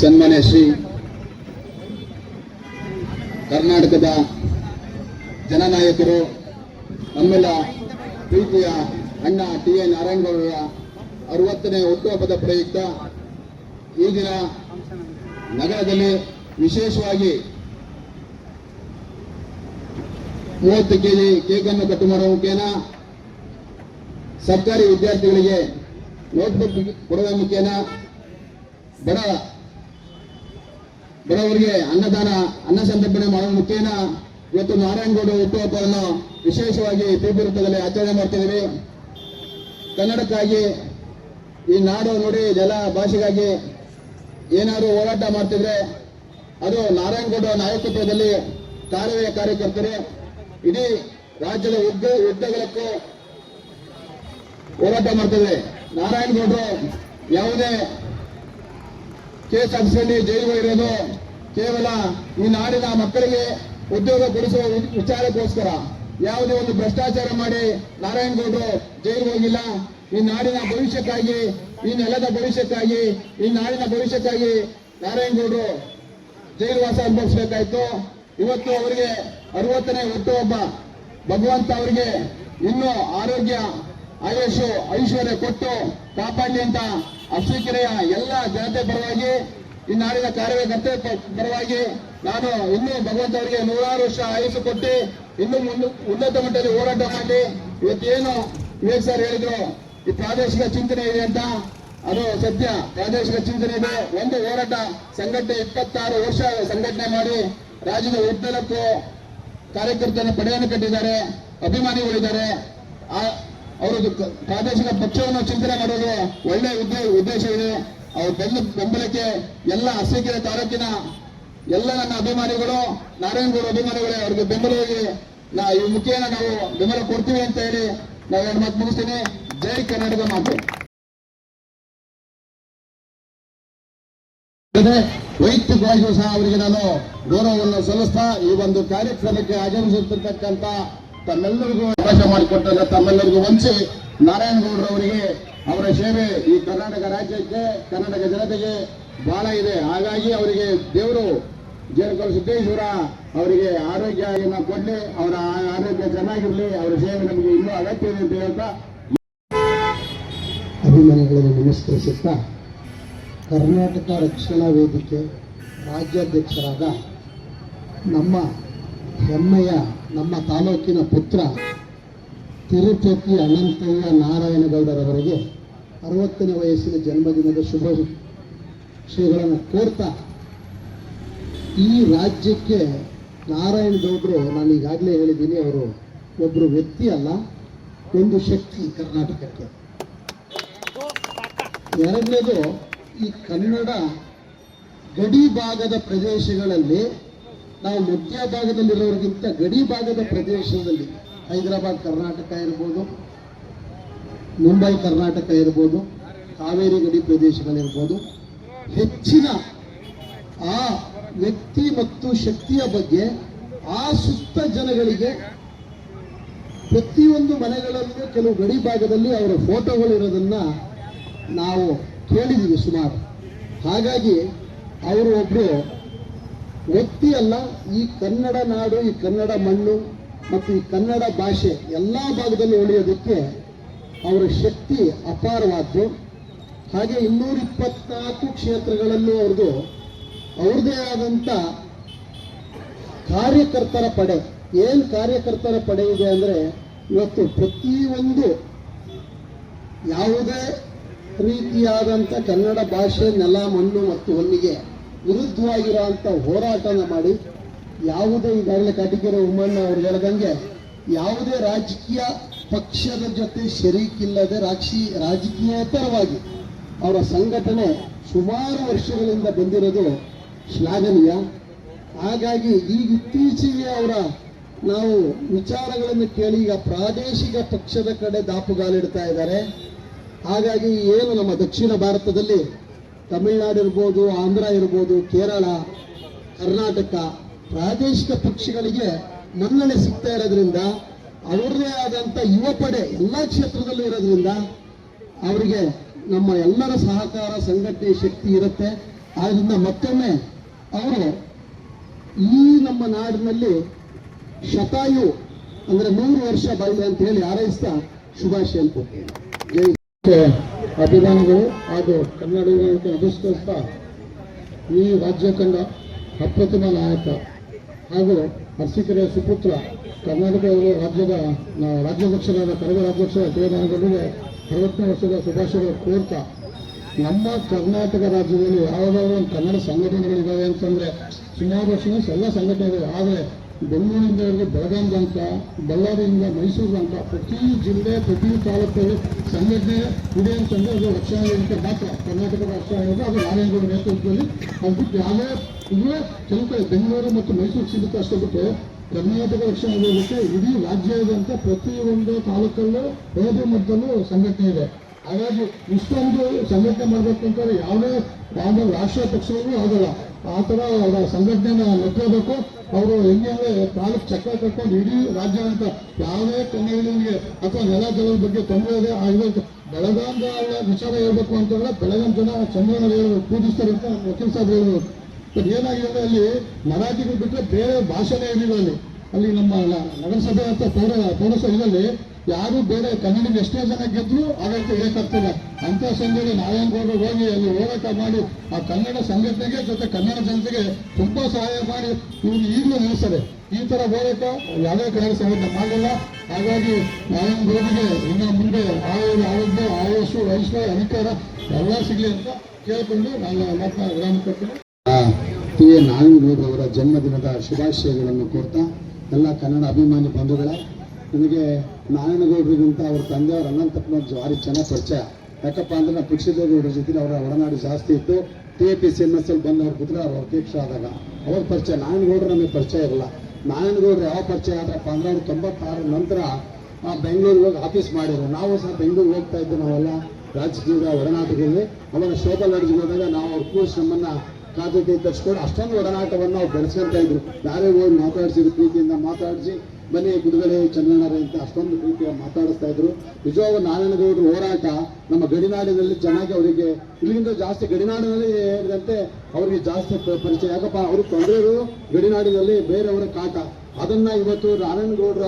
ಸನ್ಮಾನ್ಯ ಶ್ರೀ ಕರ್ನಾಟಕದ ಜನನಾಯಕರು ನಮ್ಮೆಲ್ಲ ಪ್ರೀತಿಯ ಅಣ್ಣ ಟಿ ಎನ್ ನಾರಾಯಣಗೌಡರ 60ನೇ ಹುಟ್ಟುಹಬ್ಬದ ಪ್ರಯುಕ್ತ ಈ ದಿನ ನಗರದಲ್ಲಿ ವಿಶೇಷವಾಗಿ 30 ಕೆಜಿ ಕೇಕ್ ಅನ್ನು ಕಟ್ಟು ಮಾಡುವ ಮುಖೇನ ಸರ್ಕಾರಿ ವಿದ್ಯಾರ್ಥಿಗಳಿಗೆ ನೋಟ್ಬುಕ್ ಕೊಡುವ ಮುಖೇನ ಬಡವರಿಗೆ ಅನ್ನ ಸಂತರ್ಪಣೆ ಮಾಡುವ ಮುಖೇನ ಇವತ್ತು ನಾರಾಯಣಗೌಡ ಹುಟ್ಟುಹಬ್ಬವನ್ನು ವಿಶೇಷವಾಗಿ ತೀವ್ರದಲ್ಲಿ ಆಚರಣೆ ಮಾಡ್ತಿದ್ದೀವಿ. ಕನ್ನಡಕ್ಕಾಗಿ ಈ ನಾಡು ನುಡಿ ಜಲ ಭಾಷೆಗಾಗಿ ಏನಾದರೂ ಹೋರಾಟ ಮಾಡ್ತಿದ್ರೆ ಅದು ನಾರಾಯಣಗೌಡ ನಾಯಕತ್ವದಲ್ಲಿ ಕಾರ್ಯಕರ್ತರು ಇಡೀ ರಾಜ್ಯದ ಉದ್ದಗಲಕ್ಕೂ ಹೋರಾಟ ಮಾಡ್ತಿದ್ರೆ. ನಾರಾಯಣಗೌಡರು ಯಾವುದೇ ಕೇಸ್ ಹಾಕಿಸ್ಕೊಂಡು ಜೈಲಿಗೆ ಇರೋದು ಕೇವಲ ಈ ನಾಡಿನ ಮಕ್ಕಳಿಗೆ ಉದ್ಯೋಗ ಕೊಡಿಸುವ ವಿಚಾರಕ್ಕೋಸ್ಕರ. ಯಾವುದೇ ಒಂದು ಭ್ರಷ್ಟಾಚಾರ ಮಾಡಿ ನಾರಾಯಣಗೌಡರು ಜೈಲಿಗೆ ಹೋಗಿಲ್ಲ. ಈ ನಾಡಿನ ಭವಿಷ್ಯಕ್ಕಾಗಿ, ಈ ನೆಲದ ಭವಿಷ್ಯಕ್ಕಾಗಿ, ಈ ನಾಡಿನ ಭವಿಷ್ಯಕ್ಕಾಗಿ ನಾರಾಯಣಗೌಡರು ಜೈಲುವಾಸ ಅನುಭವಿಸಬೇಕಾಯ್ತು. ಇವತ್ತು ಅವರಿಗೆ 60ನೇ ಹುಟ್ಟುಹಬ್ಬ. ಭಗವಂತ ಅವರಿಗೆ ಇನ್ನೂ ಆರೋಗ್ಯ, ಆಯುಷು, ಐಶ್ವರ್ಯ ಕೊಟ್ಟು ಕಾಪಾಡಲಿ ಅಂತ ಅರಸೀಕೆರೆಯ ಎಲ್ಲ ಜನತೆ ಪರವಾಗಿ, ಈ ನಾಡಿನ ಕಾರ್ಯಕರ್ತರ ಪರವಾಗಿ ನಾನು ಇನ್ನೂ ಭಗವಂತ ಅವರಿಗೆ 100 ವರ್ಷ ಆಯುಷು ಕೊಟ್ಟು ಇನ್ನೂ ಉನ್ನತ ಮಟ್ಟದಲ್ಲಿ ಹೋರಾಟ ಮಾಡಿ. ಇವತ್ತೇನು ವಿವೇಕ್ ಸರ್ ಹೇಳಿದ್ರು, ಈ ಪ್ರಾದೇಶಿಕ ಚಿಂತನೆ ಇದೆ ಅಂತ, ಅದು ಸತ್ಯ. ಪ್ರಾದೇಶಿಕ ಚಿಂತನೆ ಇದೆ. ಒಂದು ಹೋರಾಟ ಸಂಘಟನೆ 26 ವರ್ಷ ಸಂಘಟನೆ ಮಾಡಿ ರಾಜ್ಯದ ಉದ್ದಕ್ಕೂ ಕಾರ್ಯಕರ್ತನ ಪಡೆಯನ್ನು ಕಟ್ಟಿದ್ದಾರೆ, ಅಭಿಮಾನಿಗಳಿದ್ದಾರೆ. ಅವರು ಪ್ರಾದೇಶಿಕ ಪಕ್ಷವನ್ನು ಚಿಂತನೆ ಮಾಡೋದು ಒಳ್ಳೆ ಉದ್ದೇಶ ಇದೆ. ಅವ್ರ ಬೆಂಬಲಕ್ಕೆ ಎಲ್ಲ ಅರಸೀಕೆರೆ ತಾಲೂಕಿನ ಎಲ್ಲ ನನ್ನ ಅಭಿಮಾನಿಗಳು, ನಾರಾಯಣಗೌಡ ಅಭಿಮಾನಿಗಳೇ, ಅವ್ರಿಗೆ ಬೆಂಬಲವಾಗಿ ಈ ಮುಖೇನ ನಾವು ಬೆಂಬಲ ಕೊಡ್ತೀವಿ ಅಂತ ಹೇಳಿ ನಾವು 2 ಮಾತು ಮುಗಿಸ್ತೀನಿ. ಜೈ ಕರ್ನಾಟಕ ಮಾತು. ವೈಯಕ್ತಿಕವಾಗಿಯೂ ಸಹ ಅವರಿಗೆ ನಾನು ಗೌರವವನ್ನು ಸಲ್ಲಿಸ್ತಾ ಈ ಒಂದು ಕಾರ್ಯಕ್ರಮಕ್ಕೆ ಆಗಮಿಸುತ್ತಿರ್ತಕ್ಕಂಥ ತಮ್ಮೆಲ್ಲರಿಗೂ ಅವಕಾಶ ಮಾಡಿಕೊಟ್ಟರೆ ತಮ್ಮೆಲ್ಲರಿಗೂ ವಂಚಿ ನಾರಾಯಣಗೌಡರವರಿಗೆ ಅವರ ಸೇವೆ ಈ ಕರ್ನಾಟಕ ರಾಜ್ಯಕ್ಕೆ, ಕರ್ನಾಟಕ ಜನತೆಗೆ ಬಹಳ ಇದೆ. ಹಾಗಾಗಿ ಅವರಿಗೆ ದೇವರು ಜೇರಕಲ್ ಸಿದ್ದೇಶ್ವರ ಅವರಿಗೆ ಆರೋಗ್ಯವನ್ನು ಕೊಡಲಿ, ಅವರ ಆರೋಗ್ಯ ಚೆನ್ನಾಗಿರಲಿ, ಅವರ ಸೇವೆ ನಮಗೆ ಇನ್ನೂ ಅಗತ್ಯ ಇದೆ ಅಂತ ಹೇಳ್ತಾ ಅಭಿಮಾನಿಗಳನ್ನು ನಮಸ್ಕರಿಸುತ್ತಾ, ಕರ್ನಾಟಕ ರಕ್ಷಣಾ ವೇದಿಕೆ ರಾಜ್ಯಾಧ್ಯಕ್ಷರಾದ ನಮ್ಮ ಹೆಮ್ಮೆಯ ನಮ್ಮ ತಾಲೂಕಿನ ಪುತ್ರ ತಿರುಪತಿ ಅನಂತಯ್ಯ ನಾರಾಯಣಗೌಡರವರಿಗೆ 60ನೇ ವಯಸ್ಸಿನ ಜನ್ಮದಿನದ ಶುಭಾಶಯಗಳನ್ನು ಕೋರ್ತಾ, ಈ ರಾಜ್ಯಕ್ಕೆ ನಾರಾಯಣಗೌಡರು, ನಾನು ಈಗಾಗಲೇ ಹೇಳಿದ್ದೀನಿ, ಅವರು ಒಬ್ಬರು ವ್ಯಕ್ತಿ ಅಲ್ಲ, ಒಂದು ಶಕ್ತಿ ಕರ್ನಾಟಕಕ್ಕೆ. ಎರಡನೇದು, ಈ ಕನ್ನಡ ಗಡಿ ಭಾಗದ ಪ್ರದೇಶಗಳಲ್ಲಿ, ನಾವು ಮಧ್ಯ ಭಾಗದಲ್ಲಿರೋರಿಗಿಂತ ಗಡಿ ಭಾಗದ ಪ್ರದೇಶದಲ್ಲಿ ಹೈದರಾಬಾದ್ ಕರ್ನಾಟಕ ಇರ್ಬೋದು, ಮುಂಬೈ ಕರ್ನಾಟಕ ಇರ್ಬೋದು, ಕಾವೇರಿ ಗಡಿ ಪ್ರದೇಶಗಳಿರ್ಬೋದು, ಹೆಚ್ಚಿನ ಆ ವ್ಯಕ್ತಿ ಮತ್ತು ಶಕ್ತಿಯ ಬಗ್ಗೆ ಆ ಸುತ್ತ ಜನಗಳಿಗೆ ಪ್ರತಿಯೊಂದು ಮನೆಗಳಲ್ಲೂ ಕೆಲವು ಗಡಿ ಭಾಗದಲ್ಲಿ ಅವರ ಫೋಟೋಗಳಿರೋದನ್ನ ನಾವು ಕೇಳಿದ್ದೀವಿ ಸುಮಾರು. ಹಾಗಾಗಿ ಅವರು ಒಬ್ಬರು ವ್ಯಕ್ತಿ ಅಲ್ಲ, ಈ ಕನ್ನಡ ನಾಡು, ಈ ಕನ್ನಡ ಮಣ್ಣು ಮತ್ತು ಈ ಕನ್ನಡ ಭಾಷೆ ಎಲ್ಲ ಭಾಗದಲ್ಲೂ ಉಳಿಯೋದಕ್ಕೆ ಅವರ ಶಕ್ತಿ ಅಪಾರವಾದ್ದು. ಹಾಗೆ 224 ಕ್ಷೇತ್ರಗಳಲ್ಲೂ ಅವ್ರದ್ದೇ ಆದಂಥ ಕಾರ್ಯಕರ್ತರ ಪಡೆ. ಏನು ಕಾರ್ಯಕರ್ತರ ಪಡೆ ಇದೆ ಅಂದರೆ, ಇವತ್ತು ಪ್ರತಿಯೊಂದು ಯಾವುದೇ ರೀತಿಯಾದಂಥ ಕನ್ನಡ ಭಾಷೆ, ನೆಲ, ಮಣ್ಣು ಮತ್ತು ಹೊನ್ನಿಗೆ ವಿರುದ್ಧವಾಗಿರುವಂಥ ಹೋರಾಟನ ಮಾಡಿ, ಯಾವುದೇ ಈಗಾಗಲೇ ಕಾಟಿಕೆರೆ ಉಮ್ಮಣ್ಣ ಅವರು ಹೇಳ್ದಂಗೆ ಯಾವುದೇ ರಾಜಕೀಯ ಪಕ್ಷದ ಜೊತೆ ಶರೀಕಿಲ್ಲದೆ ರಾಜಕೀಯೇತರವಾಗಿ ಅವರ ಸಂಘಟನೆ ಸುಮಾರು ವರ್ಷಗಳಿಂದ ಬಂದಿರೋದು ಶ್ಲಾಘನೀಯ. ಹಾಗಾಗಿ ಈಗ ಇತ್ತೀಚೆಗೆ ನಾವು ವಿಚಾರಗಳನ್ನು ಕೇಳಿ ಈಗ ಪ್ರಾದೇಶಿಕ ಪಕ್ಷದ ಕಡೆ ದಾಪುಗಾಲಿಡ್ತಾ ಇದ್ದಾರೆ. ಹಾಗಾಗಿ ಏನು ನಮ್ಮ ದಕ್ಷಿಣ ಭಾರತದಲ್ಲಿ ತಮಿಳುನಾಡು ಇರ್ಬೋದು, ಆಂಧ್ರ ಇರ್ಬೋದು, ಕೇರಳ, ಕರ್ನಾಟಕ ಪ್ರಾದೇಶಿಕ ಪಕ್ಷಗಳಿಗೆ ಮನ್ನಣೆ ಸಿಗ್ತಾ ಇರೋದ್ರಿಂದ, ಅವರದೇ ಆದಂಥ ಯುವ ಪಡೆ ಎಲ್ಲ ಕ್ಷೇತ್ರದಲ್ಲೂ ಇರೋದ್ರಿಂದ ಅವರಿಗೆ ನಮ್ಮ ಎಲ್ಲರ ಸಹಕಾರ, ಸಂಘಟನೆ ಶಕ್ತಿ ಇರುತ್ತೆ. ಆದ್ದರಿಂದ ಮತ್ತೊಮ್ಮೆ ಅವರು ಈ ನಮ್ಮ ನಾಡಿನಲ್ಲಿ ಶತಾಯು ಅಂದ್ರೆ 100 ವರ್ಷ ಬರಲಿ ಅಂತ ಹೇಳಿ ಹಾರೈಸ್ತಾ ಶುಭಾಶಯ ಕೊಡ್ತೀನಿ. ಜೈ ಅಭಿಮಾನಿಗಳು ಹಾಗೂ ಕನ್ನಡಿಗರಿಗೆ ನಮಸ್ಕರಿಸ್ತಾ ಈ ರಾಜ್ಯ ಕಂಡ ಅಪ್ರತಿಮ ನಾಯಕ ಹಾಗೂ ಅರಸೀಕೆರೆಯ ಸುಪುತ್ರ ಕರ್ನಾಟಕದ ರಾಜ್ಯಾಧ್ಯಕ್ಷರಾದ ಕಳೆದ ರಾಜ್ಯಾಧ್ಯಕ್ಷರ ದೇವೇಗೌಡರಿಗೆ 60ನೇ ವರ್ಷದ ಶುಭಾಶಯಗಳು ಕೋರ್ತಾ ನಮ್ಮ ಕರ್ನಾಟಕ ರಾಜ್ಯದಲ್ಲಿ ಯಾವುದಾದ್ರು ಒಂದು ಕನ್ನಡ ಸಂಘಟನೆಗಳಿದ್ದಾವೆ ಅಂತಂದರೆ ಸುಮಾರು ವರ್ಷದಿಂದ ಎಲ್ಲ ಸಂಘಟನೆಗಳು. ಆದರೆ ಬೆಂಗಳೂರಿಂದ ಹಿಡಿದು ಬೆಳಗಾಂ ತನಕ, ಬಳ್ಳಾರಿಯಿಂದ ಮೈಸೂರು ತನಕ ಪ್ರತಿ ಜಿಲ್ಲೆ ಪ್ರತಿ ತಾಲೂಕಲ್ಲಿ ಸಂಘಟನೆ ಇದೆ ಅಂತಂದರೆ ಅದು ರಕ್ಷಣಾ ವೇದಿಕೆ ಮಾತ್ರ. ಕರ್ನಾಟಕ ರಕ್ಷಣಾ ವೇದಿಕೆ ಅದು ನಾರಾಯಣಗೌಡ ನೇತೃತ್ವದಲ್ಲಿ ಅದು ಬಿಟ್ಟು ಯಾವುದೇ ಇಲ್ಲೇ ಕೆಲವು ಕಡೆ ಬೆಂಗಳೂರು ಮತ್ತು ಮೈಸೂರು ಸೀಮಿತ ಅಷ್ಟೇ ಬಿಟ್ಟು ಕರ್ನಾಟಕ ರಕ್ಷಣಾ ವೇದಿಕೆ ಇಡೀ ರಾಜ್ಯದಂತ ಪ್ರತಿಯೊಂದು ತಾಲೂಕಲ್ಲೂ ಹೋದ ಮಟ್ಟದಲ್ಲೂ ಸಂಘಟನೆ ಇದೆ. ಹಾಗಾಗಿ ಇಷ್ಟೊಂದು ಸಂಘಟನೆ ಮಾಡಬೇಕು ಅಂತಂದ್ರೆ ಯಾವುದೇ ರಾಷ್ಟ್ರೀಯ ಪಕ್ಷಗಳಿಗೂ ಆಗಲ್ಲ. ಆ ಥರ ಅವರ ಸಂಘಟನೆನ ನೆಟ್ಟಬೇಕು. ಅವರು ಹೆಂಗೆ ಅಂದರೆ ತಾಲೂಕು ಚಕ್ರ ಕಟ್ಕೊಂಡು ಇಡೀ ರಾಜ್ಯ ಅಂತ ಯಾವುದೇ ಕನ್ನಡಿಗರಿಗೆ ಅಥವಾ ನೆಲ ಜಲದ ಬಗ್ಗೆ ತೊಂದರೆ ಇದೆ ಆಗಿರುತ್ತೆ. ಬೆಳಗಾಂದ ವಿಚಾರ ಹೇಳ್ಬೇಕು ಅಂತಂದ್ರೆ ಬೆಳಗಾಂ ಜನ ಚಂದ್ರನ ಪೂಜಿಸ್ತಾರೆ ಅಂತ ವಕೀಲ್ ಸಾಹೇಬ್ ಹೇಳಿದ್ರು. ಬಟ್ ಏನಾಗಿದೆ ಅಂದರೆ ಅಲ್ಲಿ ಮರಾಠಿಗಳು ಬಿಟ್ಟರೆ ಬೇರೆ ಭಾಷೆನೇ ಇರಲಿಲ್ಲ. ಅಲ್ಲಿ ನಮ್ಮ ನಗರಸಭೆ ಅಂತ ಪೌರಸಭೆಯಲ್ಲಿ ಯಾರು ಬೇರೆ ಕನ್ನಡಿಗ ಎಷ್ಟೇ ಜನ ಗೆದ್ರು ಆಡಳಿತ ಹೇಳಕ್ಕಾಗ್ತಿಲ್ಲ. ಅಂಥ ಸಂದರ್ಭದಲ್ಲಿ ನಾರಾಯಣಗೌಡರು ಹೋಗಿ ಅಲ್ಲಿ ಹೋರಾಟ ಮಾಡಿ ಆ ಕನ್ನಡ ಸಂಘಟನೆಗೆ ಜೊತೆ ಕನ್ನಡ ಜನತೆಗೆ ತುಂಬಾ ಸಹಾಯ ಮಾಡಿ ಇವರು ಈಗಲೂ ನಿಲ್ಲಿಸ್ತಾರೆ. ಈ ಥರ ಹೋರಾಟ ಯಾವುದೇ ಕನ್ನಡ ಸಂಘಟನೆ ಮಾಡಲಿಲ್ಲ. ಹಾಗಾಗಿ ನಾರಾಯಣಗೌಡರಿಗೆ ಇನ್ನು ಮುಂದೆ ಆರೋಗ್ಯ ಆಯುಷು ಐಶ್ವರ್ಯ ಅಧಿಕಾರ ಎಲ್ಲ ಸಿಗಲಿ ಅಂತ ಕೇಳಿಕೊಂಡು ನಾನು ಮಾತನಾಡ ವಿರಾಮ ಕೊಡ್ತೀನಿ. ಟಿ ಎ ನಾರಾಯಣಗೌಡರವರ ಜನ್ಮದಿನದ ಶುಭಾಶಯಗಳನ್ನು ಕೋರ್ತಾ ಎಲ್ಲ ಕನ್ನಡ ಅಭಿಮಾನಿ ಬಂಧುಗಳೇ, ನನಗೆ ನಾರಾಯಣಗೌಡರಿಗಿಂತ ಅವ್ರ ತಂದೆಯವರು ಅನಂತಪ್ಪನ ಭಾರಿ ಚೆನ್ನಾಗಿ ಪರಿಚಯ. ಯಾಕಪ್ಪ ಅಂದ್ರೆ ನಾವು ಪುಕ್ಷದೇವರ ಜೊತೆ ಅವರ ಒಡನಾಡಿ ಜಾಸ್ತಿ ಇತ್ತು. TAPCMS ಬಂದು ಅವ್ರ ಪುತ್ರ ಅವ್ರ ಅಧ್ಯಕ್ಷ ಆದಾಗ ಅವ್ರ ಪರಿಚಯ. ನಾರಾಯಣಗೌಡರು ನಮಗೆ ಪರಿಚಯ ಇರಲ್ಲ. ನಾರಾಯಣಗೌಡರು ಯಾವ ಪರಿಚಯ ಆದ್ರಪ್ಪ ಅಂದ್ರೆ ಅವ್ರು 96 ನಂತರ ಬೆಂಗಳೂರಿಗೆ ಹೋಗಿ ಆಫೀಸ್ ಮಾಡಿದ್ರು. ನಾವು ಸಹ ಬೆಂಗಳೂರಿಗೆ ಹೋಗ್ತಾ ಇದ್ದು ನಾವೆಲ್ಲ ರಾಜಕೀಯದ ಒಡನಾಟದಲ್ಲಿ. ಅವಾಗ ಶೋಭಾ ಲಾಡ್ಜ್ಗೆ ಹೋದಾಗ ನಾವು ಅವ್ರ ಕೂರ್ಸ್ ನಮ್ಮನ್ನ ಕಾದು ತರಿಸ್ಕೊಂಡು ಅಷ್ಟೊಂದು ಒಡನಾಟವನ್ನು ನಾವು ಬೆಳೆಸ್ಕೊಂತ ಇದ್ರು. ಯಾರೇ ಹೋಗಿ ಮಾತಾಡಿಸಿದ್ರು, ಪ್ರೀತಿಯಿಂದ ಮಾತಾಡಿಸಿ ಬನ್ನಿ ಗುರುಗಳೇ ಚಂದ್ರಣ್ಣರೇ ಅಂತ ಅಷ್ಟೊಂದು ಪ್ರೀತಿಯಾಗಿ ಮಾತಾಡಿಸ್ತಾ ಇದ್ರು. ನಿಜವಾಗ ನಾರಾಯಣಗೌಡರು ಹೋರಾಟ ನಮ್ಮ ಗಡಿನಾಡಿನಲ್ಲಿ ಚೆನ್ನಾಗಿ ಅವರಿಗೆ ಇಲ್ಲಿಂದ ಜಾಸ್ತಿ ಗಡಿನಾಡಿನಲ್ಲಿ ಹೇಳಿದಂತೆ ಅವರಿಗೆ ಜಾಸ್ತಿ ಪರಿಚಯ. ಯಾಕಪ್ಪ ಅವ್ರಿಗೆ ತೊಂದರೆ ಗಡಿನಾಡಿನಲ್ಲಿ ಬೇರೆಯವರ ಕಾಟ. ಅದನ್ನ ಇವತ್ತು ನಾರಾಯಣಗೌಡರ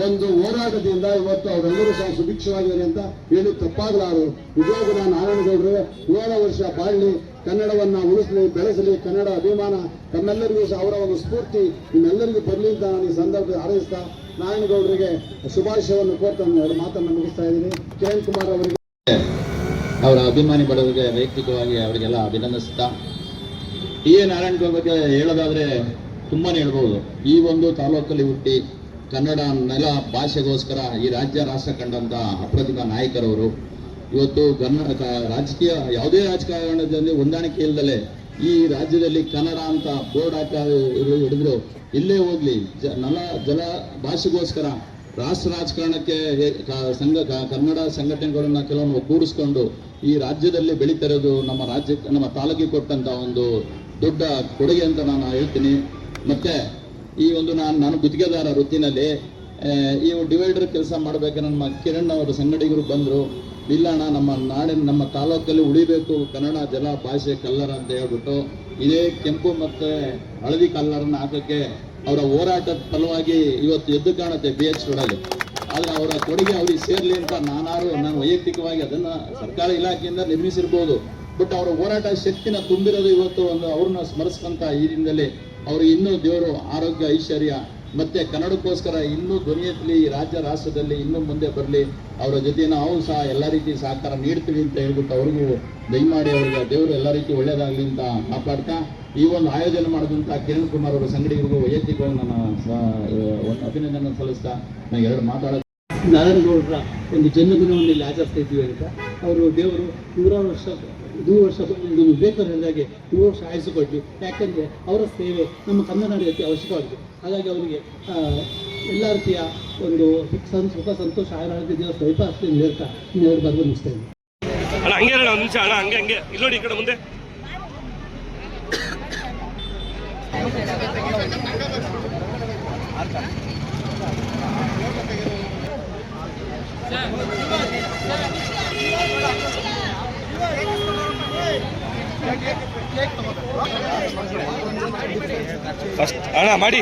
ಒಂದು ಹೋರಾಟದಿಂದ ಇವತ್ತು ಅವರೆಲ್ಲರೂ ಸಹ ಸುಭಿಕ್ಷವಾಗಿದ್ದಾರೆ ಅಂತ ಹೇಳಿ ತಪ್ಪಾಗಲಾರದು. ನಿಜವಾಗೂ ನಾರಾಯಣಗೌಡರು 7 ವರ್ಷ ಬಾಳ್ಲಿ, ಕನ್ನಡವನ್ನ ಉಳಿಸಲಿ, ಬೆಳೆಸಲಿ, ಕನ್ನಡ ಅಭಿಮಾನ ತಮ್ಮೆಲ್ಲರಿಗೂ ಸಹ ಅವರ ಒಂದು ಸ್ಫೂರ್ತಿ ನಿಮ್ಮೆಲ್ಲರಿಗೂ ಬರಲಿ ಅಂತ ನಾನು ಈ ಸಂದರ್ಭದಲ್ಲಿ ಹಾರೈಸ್ತಾ ನಾರಾಯಣಗೌಡರಿಗೆ ಶುಭಾಶಯವನ್ನು ಕೋರ್ತಾ ಎರಡು ಮಾತನ್ನು ಮುಗಿಸ್ತಾ ಇದ್ದೀನಿ. ಕಿರಣ್ ಕುಮಾರ್ ಅವರಿಗೆ ಅವರ ಅಭಿಮಾನಿ ಬಡವರಿಗೆ ವೈಯಕ್ತಿಕವಾಗಿ ಅವರಿಗೆಲ್ಲ ಅಭಿನಂದಿಸ್ತಾ ಟಿ ಎ ನಾರಾಯಣಗೌಡ ಬಗ್ಗೆ ಹೇಳೋದಾದ್ರೆ ತುಂಬಾನೇ ಹೇಳ್ಬೋದು. ಈ ಒಂದು ತಾಲೂಕಲ್ಲಿ ಹುಟ್ಟಿ ಕನ್ನಡ ನೆಲ ಭಾಷೆಗೋಸ್ಕರ ಈ ರಾಜ್ಯ ರಾಷ್ಟ್ರ ಕಂಡಂತ ಅಪ್ರತಿಮ ನಾಯಕರವರು. ಇವತ್ತು ರಾಜಕೀಯ ಯಾವುದೇ ರಾಜಕಾರಣದಲ್ಲಿ ಹೊಂದಾಣಿಕೆ ಇಲ್ಲದಲೆ ಈ ರಾಜ್ಯದಲ್ಲಿ ಕನ್ನಡ ಅಂತ ಬೋರ್ಡ್ ಹಿಡಿದ್ರು ಇಲ್ಲೇ ಹೋಗ್ಲಿ ಜಲ ಭಾಷೆಗೋಸ್ಕರ ರಾಷ್ಟ್ರ ರಾಜಕಾರಣಕ್ಕೆ ಕನ್ನಡ ಸಂಘಟನೆಗಳನ್ನ ಕೆಲವೊಂದು ಒಗ್ಗೂಡಿಸ್ಕೊಂಡು ಈ ರಾಜ್ಯದಲ್ಲಿ ಬೆಳೀತಿರೋದು ನಮ್ಮ ತಾಲೂಕಿಗೆ ಕೊಟ್ಟಂತ ಒಂದು ದೊಡ್ಡ ಕೊಡುಗೆ ಅಂತ ನಾನು ಹೇಳ್ತೀನಿ. ಮತ್ತೆ ಈ ಒಂದು ನಾನು ಗುತ್ತಿಗೆದಾರ ವೃತ್ತಿನಲ್ಲಿ ಈ ಡಿವೈಡರ್ ಕೆಲಸ ಮಾಡಬೇಕಾದ್ರೆ ನಮ್ಮ ಕಿರಣ್ ಅವರು ಸಂಗಡಿಗರು ಬಂದರು. ಇಲ್ಲಣ್ಣ ನಮ್ಮ ತಾಲೂಕಲ್ಲಿ ಉಳಿಬೇಕು ಕನ್ನಡ ಜಲ ಭಾಷೆ ಕಲ್ಲರ ಅಂತ ಹೇಳ್ಬಿಟ್ಟು ಇದೇ ಕೆಂಪು ಮತ್ತೆ ಹಳದಿ ಕಲ್ಲರನ್ನ ಹಾಕಕ್ಕೆ ಅವರ ಹೋರಾಟದ ಫಲವಾಗಿ ಇವತ್ತು ಎದ್ದು ಕಾಣುತ್ತೆ BH ರೋಡಲ್ಲಿ. ಆದ್ರೆ ಅವರ ಕೊಡುಗೆ ಅವ್ರಿಗೆ ಸೇರ್ಲಿ ಅಂತ ನಾನು ವೈಯಕ್ತಿಕವಾಗಿ ಅದನ್ನ ಸರ್ಕಾರ ಇಲಾಖೆಯಿಂದ ನಿರ್ಮಿಸಿರ್ಬೋದು. ಬಟ್ ಅವರ ಹೋರಾಟ ಶಕ್ತಿನ ತುಂಬಿರೋದು ಇವತ್ತು ಒಂದು ಅವ್ರನ್ನ ಸ್ಮರಿಸ್ಕೊಂತ ಈ ದಿನದಲ್ಲಿ ಅವ್ರಿಗೆ ಇನ್ನೂ ದೇವರು ಆರೋಗ್ಯ ಐಶ್ವರ್ಯ ಮತ್ತೆ ಕನ್ನಡಕ್ಕೋಸ್ಕರ ಇನ್ನೂ ಧ್ವನಿ ಎತ್ತಲಿ, ರಾಜ್ಯ ರಾಷ್ಟ್ರದಲ್ಲಿ ಇನ್ನೂ ಮುಂದೆ ಬರಲಿ. ಅವರ ಜೊತೆ ನಾವು ಸಹ ಎಲ್ಲ ರೀತಿ ಸಹಕಾರ ನೀಡ್ತೀವಿ ಅಂತ ಹೇಳ್ಬಿಟ್ಟು ಅವ್ರಿಗೂ ದಯಮಾಡಿ ಅವ್ರಿಗೆ ದೇವರು ಎಲ್ಲ ರೀತಿ ಒಳ್ಳೇದಾಗಲಿ ಅಂತ ಕಾಪಾಡ್ತಾ ಈ ಒಂದು ಆಯೋಜನೆ ಮಾಡಿದಂಥ ಕಿರಣ್ ಕುಮಾರ್ ಅವರ ಸಂಗಡಿಗರಿಗೂ ವೈಯಕ್ತಿಕವಾಗಿ ನನ್ನ ಒಂದು ಅಭಿನಂದನೆ ಸಲ್ಲಿಸ್ತಾ ನಾನು ಎರಡು ಮಾತಾಡೋದು. ನಾರಾಯಣಗೌಡರ ಒಂದು ಜನ್ಮದಿನವನ್ನು ಇಲ್ಲಿ ಆಚರಿಸ್ತಾ ಇದ್ದೀವಿ ಅಂತ ಅವರು ದೇವರು 100 ವರ್ಷ ನಮಗೆ ಬೇಕಾದಾಗೆ 100 ವರ್ಷ ಆಯಸ್ಸು ಕೊಡಲಿ. ಯಾಕೆಂದರೆ ಅವರ ಸೇವೆ ನಮ್ಮ ಕನ್ನಡ ನಾಡಿಗೆ ಅವಶ್ಯಕವಾಗಿದೆ. ಹಾಗಾಗಿ ಅವರಿಗೆ ಎಲ್ಲ ರೀತಿಯ ಒಂದು ಸುಖ ಸಂತೋಷ ಆರೋಗ್ಯ ದಿವಸ ದಯಪಾಸ್ತಿ ಹೇಳ್ತಾ ಇನ್ನೆರಡು ಬಾರಿ ಮುಗಿಸ್ತಾ ಇದ್ದೀನಿ. ಅಣ್ಣ ಹಂಗೆ ಒಂದು ನಿಮಿಷ ಅಣ್ಣ ಹಂಗೆ ಇಲ್ಲಿ ನೋಡಿ ಈ ಕಡೆ ಮುಂದೆ ಫಸ್ಟ್ ಅಣ್ಣ ಮಾಡಿ.